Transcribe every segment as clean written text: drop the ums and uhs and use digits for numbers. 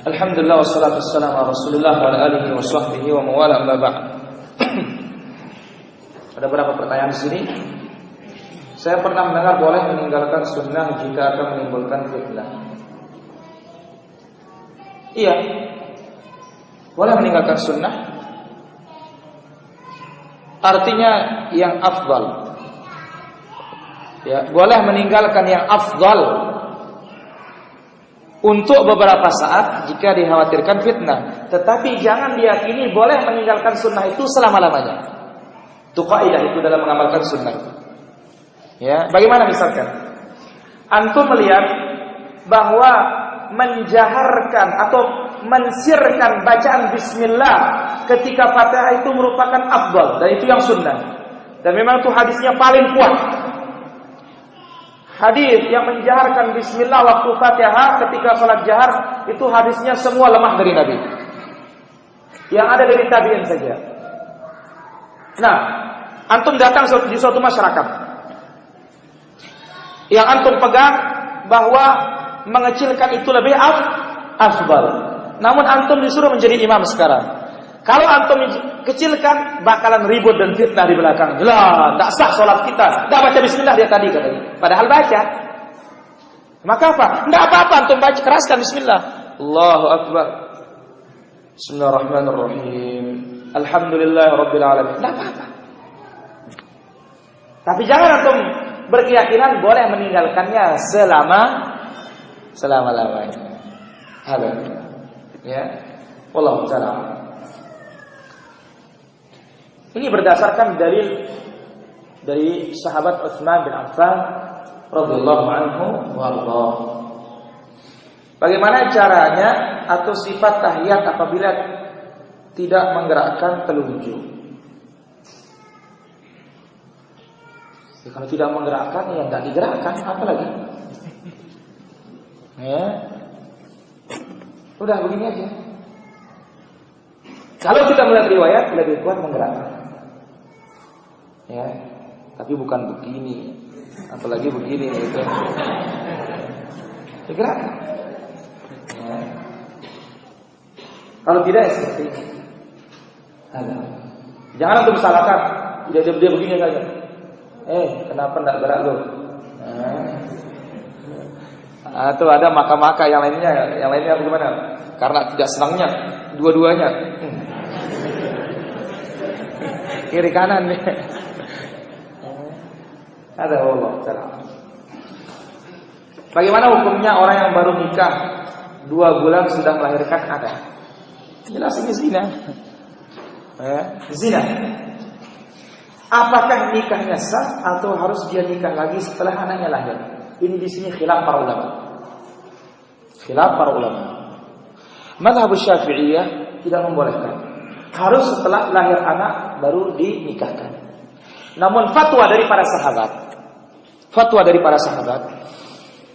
Alhamdulillah wassalatu wassalamu ala Rasulillah wa ala alihi wa sahbihi wa mawala amma ba'd. Ada beberapa pertanyaan di sini. Saya pernah mendengar boleh meninggalkan sunnah jika akan menimbulkan fitnah. Iya, boleh meninggalkan sunnah. Artinya yang afdal. Ya, boleh meninggalkan yang afdal untuk beberapa saat jika dikhawatirkan fitnah. Tetapi jangan diyakini boleh meninggalkan sunnah itu selama-lamanya. Itu kaidah itu dalam mengamalkan sunnah. Ya, bagaimana misalkan antum melihat bahwa menjaharkan atau mensirkan bacaan bismillah ketika Fatihah itu merupakan afdal dan itu yang sunnah. Dan memang itu hadisnya paling kuat. Hadis yang menjaharkan bismillah waktu Fatihah ketika salat jahar itu hadisnya semua lemah dari Nabi. Yang ada dari tabi'in saja. Nah, antum datang di suatu masyarakat. Yang antum pegang bahwa mengecilkan itu lebih afdal. Namun antum disuruh menjadi imam sekarang. Kalau antum kecilkan bakalan ribut dan fitnah di belakang. Lah, tak sah salat kita. Tak baca bismillah dia tadi katanya. Padahal baca. Maka apa? Enggak apa-apa antum baca, keraskan bismillah. Allahu akbar. Bismillahirrahmanirrahim. Alhamdulillahirabbil alamin. Enggak apa-apa. Tapi jangan antum berkeyakinan boleh meninggalkannya selama-lamanya. Halo. Ya. Wallahu ta'ala. Ini berdasarkan dalil dari sahabat Utsman bin Affan radhiyallahu anhu warḍah. Bagaimana caranya atau sifat tahiyat apabila tidak menggerakkan telunjuk? Ya, kalau tidak menggerakkan ya enggak digerakkan, apa lagi? Ya. Udah begini aja. Kalau kita melihat riwayat lebih kuat menggerakkan. Ya, tapi bukan begini, apalagi begini itu. Digerakkan. Ya. Kalau tidak seperti ini. Jangan untuk salahkan. Dia begini saja. Kenapa enggak gerak lu? Atau ada maka-maka yang lainnya bagaimana? Karena tidak senangnya dua-duanya. Kiri kanan nih. Ada Allah taala. Bagaimana hukumnya orang yang baru nikah 2 bulan sudah melahirkan anak? Jelas ini zina. Zina. Apakah nikahnya sah atau harus dia nikah lagi setelah anaknya lahir? Ini di sini khilaf para ulama. Mazhab Syafi'iyah tidak membolehkan. Harus setelah lahir anak baru dinikahkan. Namun fatwa dari para sahabat,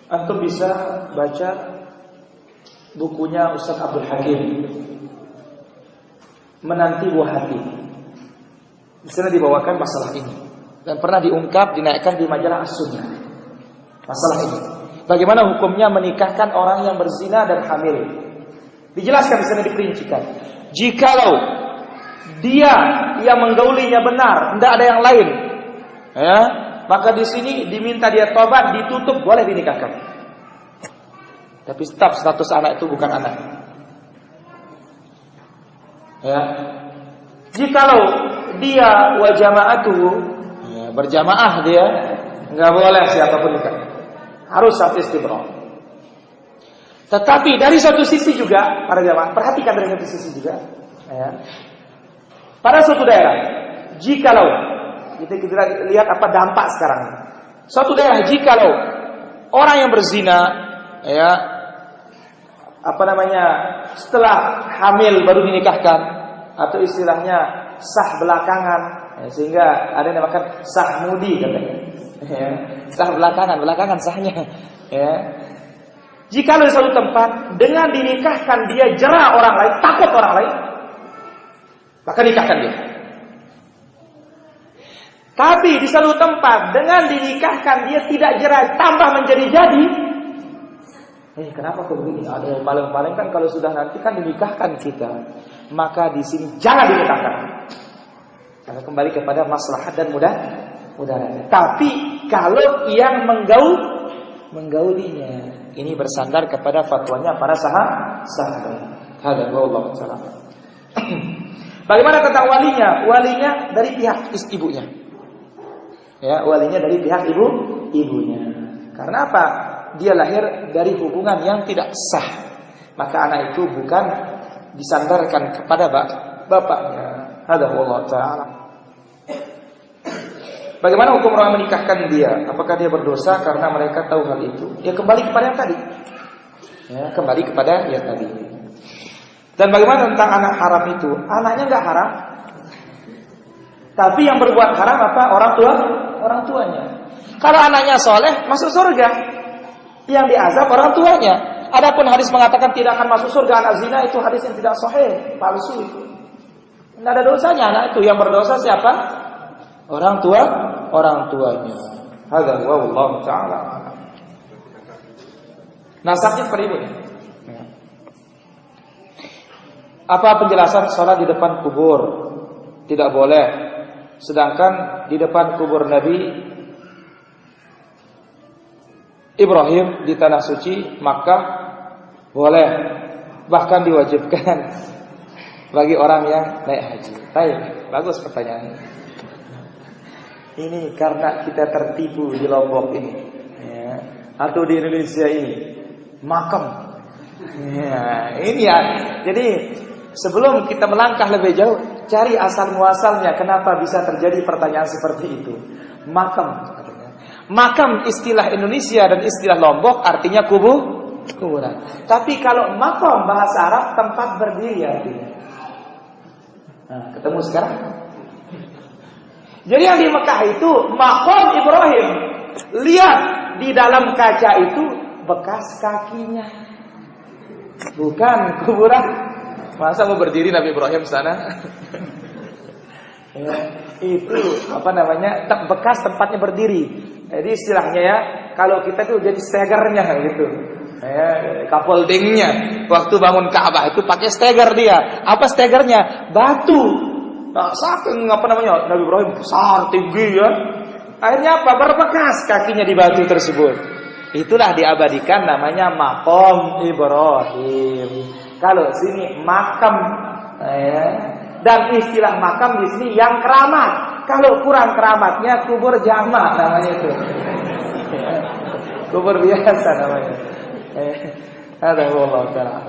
antum bisa baca bukunya Ustaz Abdul Hakim, Menanti Buah Hati. Di sana dibawakan masalah ini dan pernah diungkap, dinaikkan di majalah As-Sunnah. Masalah ini, bagaimana hukumnya menikahkan orang yang berzina dan hamil? Dijelaskan di sana, diperincikan. Jikalau dia yang menggaulinya benar, tidak ada yang lain, ya, maka di sini diminta dia tobat, ditutup, boleh dinikahkan. Tapi tetap status anak itu bukan anak. Ya. Jikalau dia wa jamaatuhu, ya, berjamaah dia, enggak boleh siapapun nikah. Harus satu istibra. Tetapi dari satu sisi juga, para jamaah, perhatikan dari satu sisi juga, ya. Pada suatu daerah, jikalau kita lihat apa dampak sekarang. Suatu daerah, jikalau orang yang berzina, ya, setelah hamil baru dinikahkan, atau istilahnya sah belakangan, ya, sehingga ada yang namakan sah mudi katanya, ya, sah belakangan sahnya, ya. Jikalau di suatu tempat dengan dinikahkan dia jera orang lain, takut orang lain, maka nikahkan dia. Tapi di satu tempat dengan dinikahkan dia tidak jera, tambah menjadi jadi, Kenapa kok begini? Ada yang paling-paling kan kalau sudah nanti kan dinikahkan kita, maka di sini jangan dinikahkan. Karena kembali kepada maslahat dan mudaratnya. Tapi kalau yang menggaulinya, ini bersandar kepada fatwanya para sahabat. Hadza wallahu ta'ala. Bagaimana tentang walinya? Walinya dari pihak ibunya. Ya, walinya dari pihak ibunya. Karena apa? Dia lahir dari hubungan yang tidak sah. Maka anak itu bukan disandarkan kepada bapaknya. Hadza wallahu ta'ala. Bagaimana hukum orang menikahkan dia? Apakah dia berdosa karena mereka tahu hal itu? Ya kembali kepada yang tadi. Ya, kembali kepada yang tadi. Dan bagaimana tentang anak haram itu? Anaknya enggak haram. Tapi yang berbuat haram apa? Orang tuanya. Kalau anaknya soleh, masuk surga. Yang diazab orang tuanya. Adapun hadis mengatakan tidak akan masuk surga anak zina, itu hadis yang tidak sahih, palsu itu. Tidak ada dosanya anak itu. Yang berdosa siapa? Orang tuanya. Hadza wallahu ta'ala. Nasabnya seperti ini. Apa penjelasan sholat di depan kubur? Tidak boleh. Sedangkan di depan kubur Nabi Ibrahim di tanah suci Makkah boleh, bahkan diwajibkan bagi orang yang naik haji. Baik, bagus pertanyaannya. Ini karena kita tertipu di Lombok ini, ya, atau di Indonesia ini, makam. Ya, ini ya. Jadi sebelum kita melangkah lebih jauh, cari asal muasalnya kenapa bisa terjadi pertanyaan seperti itu. Makam. Makam istilah Indonesia dan istilah Lombok artinya kuburan. Tapi kalau makam bahasa Arab tempat berdiri artinya. Nah, ketemu sekarang. Jadi yang di Mekah itu makam Ibrahim. Lihat di dalam kaca itu bekas kakinya. Bukan kuburan. Masa mau berdiri Nabi Ibrahim sana? Ya, itu bekas tempatnya berdiri. Jadi istilahnya ya, kalau kita tuh jadi stegernya gitu. Ya, kapoldingnya. Waktu bangun Ka'bah itu pakai steger dia. Apa stegernya? Batu. Nah, saking Nabi Ibrahim besar, tinggi ya. Akhirnya apa? Berbekas kakinya di batu tersebut. Itulah diabadikan namanya maqam Ibrahim. Kalau sini makam, ya. Dan istilah makam di sini yang keramat. Kalau kurang keramatnya kubur jamak namanya itu. Kubur biasa namanya. Ada wallahu ta'ala.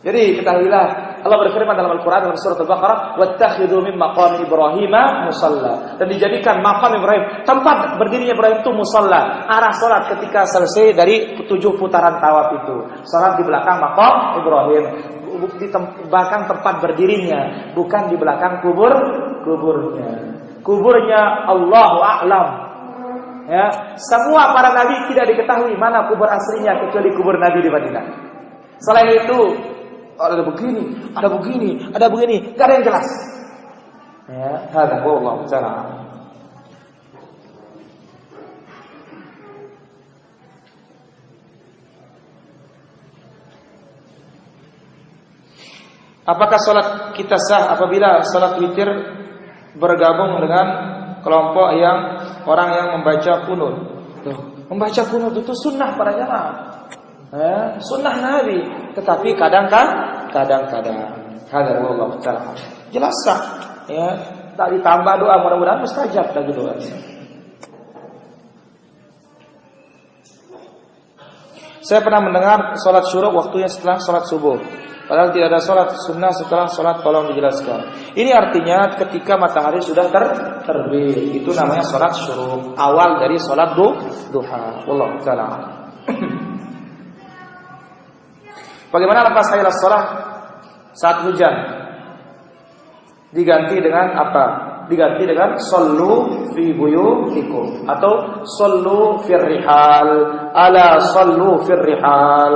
Jadi ketahuilah Allah berfirman dalam Al-Qur'an dalam surat Al-Baqarah, "Wattakhidhu min maqami Ibrahima musalla." Dan dijadikan makam Ibrahim, tempat berdirinya Ibrahim itu musalla, arah salat ketika selesai dari 7 putaran tawaf itu. Salat di belakang makam Ibrahim, bahkan tempat berdirinya, bukan di belakang kuburnya. Kuburnya Allahu a'lam. Ya, semua para nabi tidak diketahui mana kubur aslinya kecuali kubur Nabi di Madinah. Selain itu ada begini, enggak ada yang jelas. Ya, hadza wallahu ta'ala. Apakah salat kita sah apabila salat witir bergabung dengan kelompok orang yang membaca kunut? Membaca kunut itu sunnah para jamaah. Sunnah Nabi, tetapi kadang-kadang hadza wallahu ta'ala. Jelas sah. Ya, tak ditambah doa, mudah-mudahan mustajab lagi doa. Saya pernah mendengar salat syuruk waktunya setelah salat subuh. Padahal tidak ada salat sunnah setelah salat, tolong dijelaskan. Ini artinya ketika matahari sudah terbit, itu namanya salat syuruk, awal dari salat duha. Wallahu ta'ala. Bagaimana lepas hayya shalah saat hujan? Diganti dengan apa? Diganti dengan sallu fi buyutikum atau sallu fir rihal. Ala sallu fir rihal.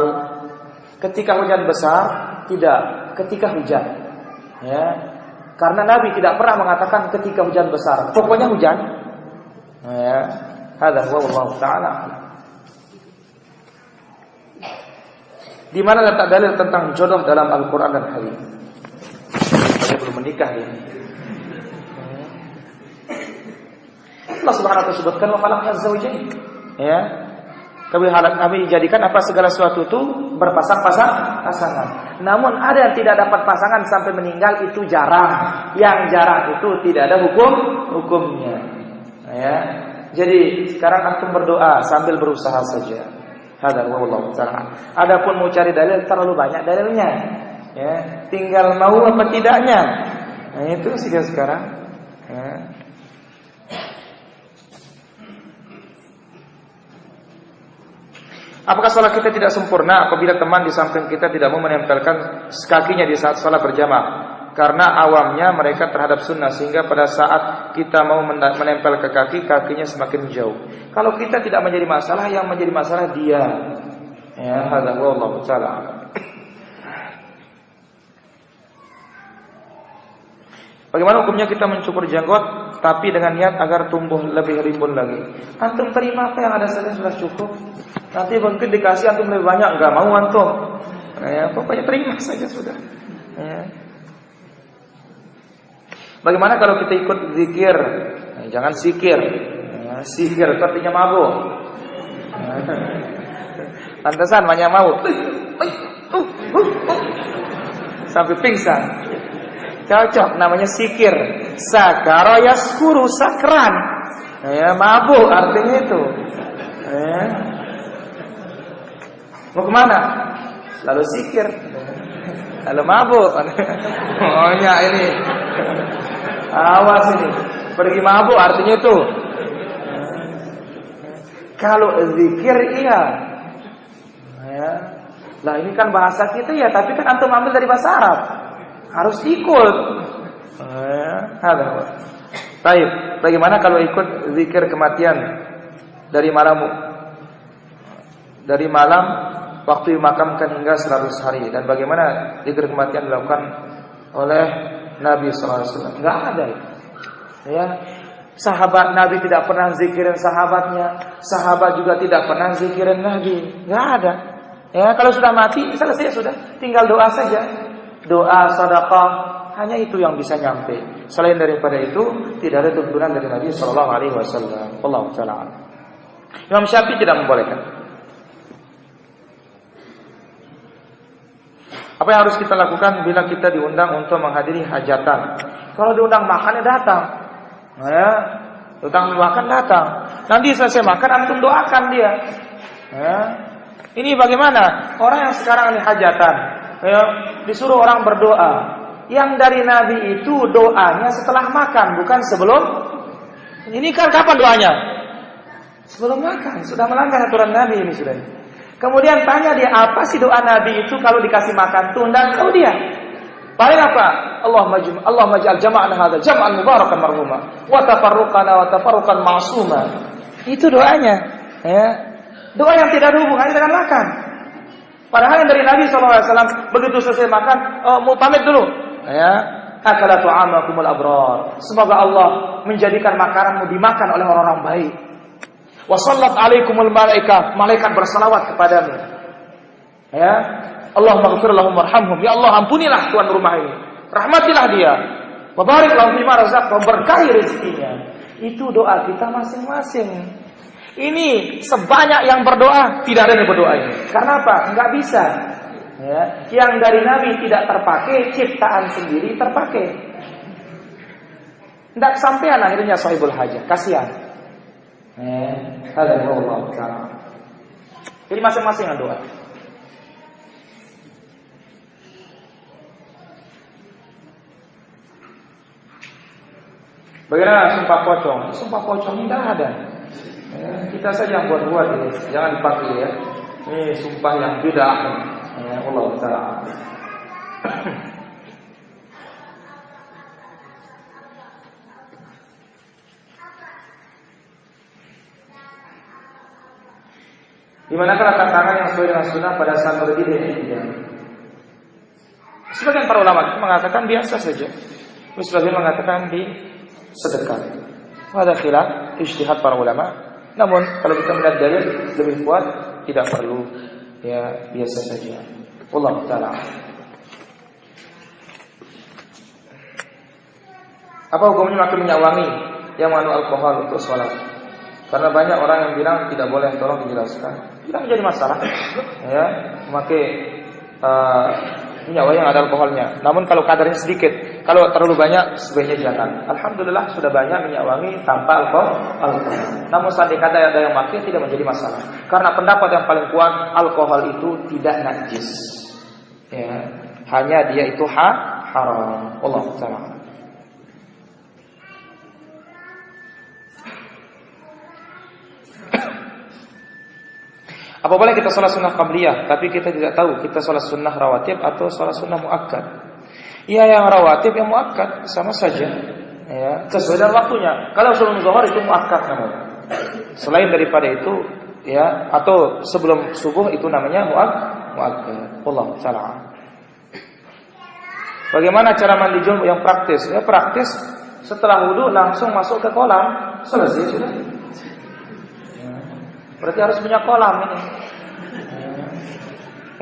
Ketika hujan besar, tidak ketika hujan. Ya. Karena Nabi tidak pernah mengatakan ketika hujan besar. Pokoknya hujan. Ya. Hadza wallahu ta'ala. Di mana letak dalil tentang jodoh dalam Al-Quran dan hadis? Saya belum menikah dia. Allah Subhanahu wa taala sebutkan wa khalaqna az-zawjayn. Ya. Kami jadikan apa segala sesuatu itu pasangan. Namun ada yang tidak dapat pasangan sampai meninggal, itu jarang. Yang jarang itu tidak ada hukumnya. Ya. Jadi sekarang antum berdoa sambil berusaha saja. Hadza wallahu ta'ala. Adapun mau cari dalil terlalu banyak dalilnya. Ya, tinggal mau apa tidaknya. Nah, itu sih sekarang. Ya. Apakah sholat kita tidak sempurna apabila teman di samping kita tidak mau menempelkan kakinya di saat sholat berjamaah? Karena awamnya mereka terhadap sunnah, sehingga pada saat kita mau menempel ke kaki, kakinya semakin jauh. Kalau kita tidak menjadi masalah, yang menjadi masalah dia. Ya, hadza wallahu ta'ala. Bagaimana hukumnya kita mencukur janggut tapi dengan niat agar tumbuh lebih rimbun lagi? Antum terima apa yang ada saja sudah cukup. Nanti mungkin dikasih antum lebih banyak, enggak mau antum. Ya, pokoknya terima saja sudah. Ya. Bagaimana kalau kita ikut zikir? Nah, jangan sikir. Ya, sikir itu artinya mabuk. Pantesan banyak mabuk. Sampai pingsan. Cocok, namanya sikir. Sakara yaskuru, sakran. Ya, mabuk artinya itu. Ya. Mau kemana? Lalu sikir. Lalu mabuk. Maunya ini. Awas ini. Pergi mabuk artinya itu. Kalau zikir iya. Ya. Lah ini kan bahasa kita ya, tapi kan antum ambil dari bahasa Arab. Harus ikut. Baik, bagaimana kalau ikut zikir kematian dari malam waktu dimakamkan hingga 100 hari, dan bagaimana zikir kematian dilakukan oleh Nabi SAW? Enggak ada. Ya. Sahabat Nabi tidak pernah zikirin sahabatnya, sahabat juga tidak pernah zikirin Nabi. Enggak ada. Ya, kalau sudah mati selesai sudah, tinggal doa saja. Doa, sedekah, hanya itu yang bisa nyampe. Selain daripada itu, tidak ada tuntunan dari Nabi sallallahu alaihi wasallam. Wallahu ta'ala. Imam Syafi'i tidak membolehkan. Apa yang harus kita lakukan bila kita diundang untuk menghadiri hajatan? Kalau diundang makan, ya datang. Ya, diundang makan datang. Nanti selesai makan, antum doakan dia. Ya. Ini bagaimana? Orang yang sekarang ini hajatan, ya, disuruh orang berdoa. Yang dari Nabi itu doanya setelah makan, bukan sebelum. Ini kan kapan doanya? Sebelum makan. Sudah melanggar aturan Nabi ini sudah. Kemudian tanya dia, apa sih doa Nabi itu kalau dikasih makan? Tunda tahu dia. Paling apa? Allahumma ja'al jama'ana hadza jam'an mubarakan marhuma wa tafarruqan ma'suma. Itu doanya. Ya. Doa yang tidak ada hubungannya dengan makan. Padahal yang dari Nabi SAW begitu selesai makan, mau pamit dulu. Ya, akala tu'amakumul abrar. Semoga Allah menjadikan makananmu dimakan oleh orang-orang baik. Wa sallat alaikumul malaikah. Malaikat bersalawat kepadamu. Ya, Allahumma ghfir lahum warhamhum. Ya Allah, ampunilah tuan rumah ini. Rahmatilah dia. Wa barik lahum fima razaqtahum, berkahi rezekinya. Itu doa kita masing-masing. Ini sebanyak yang berdoa, tidak ada yang berdoa ini. Karena apa? Enggak bisa. Ya. Yang dari Nabi tidak terpakai, ciptaan sendiri terpakai. Tidak kesampaian akhirnya sahibul hajah. Kasihan. Jadi masing-masing yang doa. Bagaimana sumpah pocong? Sumpah pocong tidak ada. Ya, kita saja yang buat-buat ini, jangan dipakai ya. Ini sumpah yang bid'ah. Ya, Allah Ta'ala. Di manakah letak tangan yang sesuai dengan sunnah pada saat berdiri dan iktidal? Sebagian para ulama mengatakan biasa saja. Sebagian mengatakan di sedekah. Ada khilaf ijtihad para ulama. Namun kalau kita melihat dalil lebih kuat, tidak perlu ya biasa saja. Wallahu taala. Apa hukumnya memakai minyak wangi yang mengandung alkohol untuk sholat? Karena banyak orang yang bilang tidak boleh, tolong dijelaskan. Tidak menjadi masalah, ya, memakai minyak wangi yang ada alkoholnya. Namun kalau kadarnya sedikit, kalau terlalu banyak sebaiknya jangan. Alhamdulillah sudah banyak minyak wangi tanpa alkohol. Namun seandainya ada yang memakai tidak menjadi masalah. Karena pendapat yang paling kuat alkohol itu tidak najis. Ya, hanya dia itu haram. Allah taala. Apa boleh kita sholat sunnah qabliyah, tapi kita tidak tahu kita sholat sunnah rawatib atau sholat sunnah muakkad? Ya, yang rawatib, yang muakkad sama saja. Ya, sesuai dengan waktunya. Kalau sebelum zuhur itu muakkad namanya. Selain daripada itu, ya, atau sebelum subuh itu namanya muakkad. Allah taala. Bagaimana cara mandi junub yang praktis? Ya, praktis setelah wudu langsung masuk ke kolam, selesai sudah. Berarti harus punya kolam ini.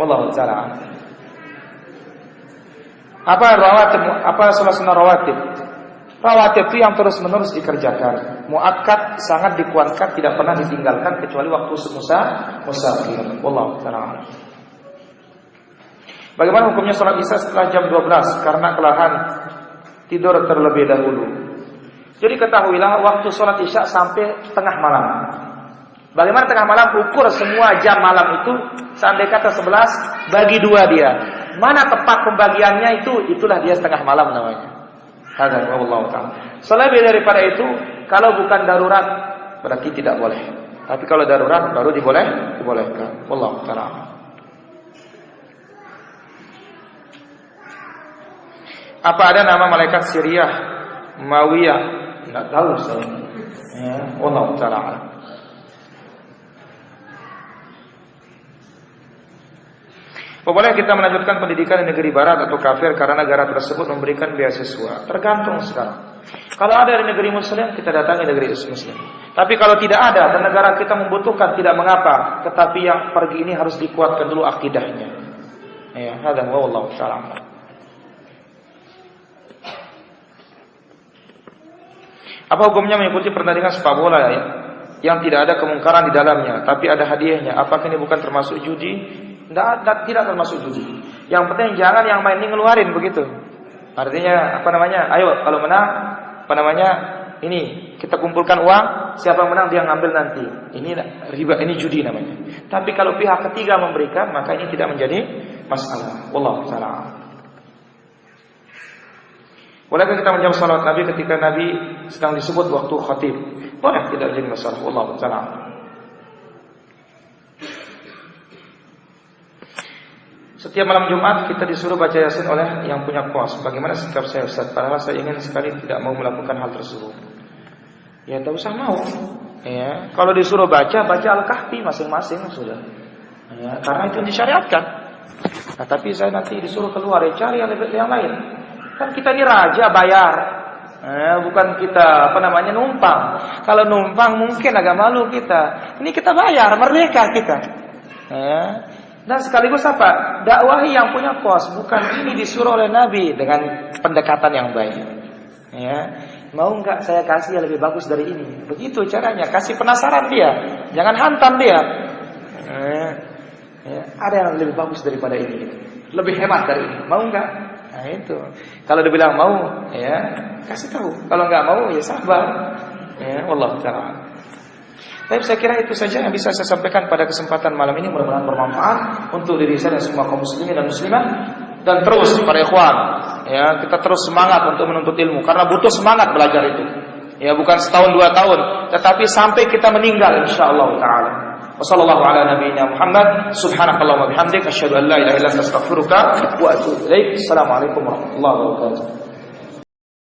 Wallahu ta'ala. Apa sholat sunnah rawatib? Rawatib itu yang terus-menerus dikerjakan. Muakkad sangat dikuatkan, tidak pernah ditinggalkan kecuali waktu musafir. Wallahu ta'ala. Bagaimana hukumnya sholat isya setelah jam 12 karena kelelahan tidur terlebih dahulu? Jadi ketahuilah waktu sholat isya sampai tengah malam. Bagaimana tengah malam? Ukur semua jam malam itu, seandainya kata 11 bagi 2 dia. Mana tepat pembagiannya itulah dia setengah malam namanya. Hadza wallahu ta'ala. Selebih daripada itu, kalau bukan darurat berarti tidak boleh. Tapi kalau darurat baru dibolehkan. Wallahu ta'ala. Apa ada nama malaikat Siriyah, Mawiyah? Enggak tahu saya. Ya, wallahu ta'ala. Boleh kita melanjutkan pendidikan di negeri barat atau kafir karena negara tersebut memberikan beasiswa? Tergantung sekarang. Kalau ada di negeri muslim, kita datangi negeri muslim. Tapi kalau tidak ada dan negara kita membutuhkan, tidak mengapa. Tetapi yang pergi ini harus dikuatkan dulu akidahnya. Ya, hadza wallahu ta'ala. Apa hukumnya mengikuti pertandingan sepak bola yang tidak ada kemungkaran di dalamnya, tapi ada hadiahnya? Apakah ini bukan termasuk judi? Tidak termasuk judi. Yang penting jangan yang main ini ngeluarin begitu. Artinya ayo kalau menang ini kita kumpulkan uang, siapa menang dia ngambil nanti. Ini riba, ini judi namanya. Tapi kalau pihak ketiga memberikan, maka ini tidak menjadi masalah. Wallahu ta'ala. Bolehkah kita menjawab salawat Nabi ketika Nabi sedang disebut waktu khatib? Boleh, tidak jadi masalah. Wallahu ta'ala. Setiap malam Jumat kita disuruh baca Yasin oleh yang punya kos. Bagaimana sikap saya, Ustaz? Padahal saya ingin sekali tidak mau melakukan hal tersebut. Ya, tak usah mau. Ya, kalau disuruh baca Al-Kahfi masing-masing sudah. Ya, karena itu disyariatkan. Nah, tapi saya nanti disuruh keluar cari yang lain. Kan kita ini raja bayar. Bukan kita numpang. Kalau numpang mungkin agak malu kita. Ini kita bayar, merdeka kita. Dan sekaligus apa? Dakwahi yang punya kos. Bukan ini disuruh oleh Nabi dengan pendekatan yang baik. Ya, mau nggak saya kasih yang lebih bagus dari ini? Begitu caranya. Kasih penasaran dia, jangan hantam dia. Ya, ada yang lebih bagus daripada ini, lebih hebat dari ini. Mau nggak? Nah itu. Kalau dia bilang mau, ya kasih tahu. Kalau nggak mau, ya sabar. Ya, wallahu ta'ala. Tapi saya kira itu saja yang bisa saya sampaikan pada kesempatan malam ini. Mudah-mudahan bermanfaat untuk diri saya dan semua kaum muslimin dan muslimat. Dan terus para ikhwan, ya kita terus semangat untuk menuntut ilmu karena butuh semangat belajar itu. Ya bukan setahun 2 tahun, tetapi sampai kita meninggal insyaallah taala. Wassallallahu ala nabiyyina Muhammad. Subhanakallahumma bihamdik asyhadu an la ilaha illa anta astaghfiruka wa atubu ilaik. Assalamualaikum warahmatullahi wabarakatuh.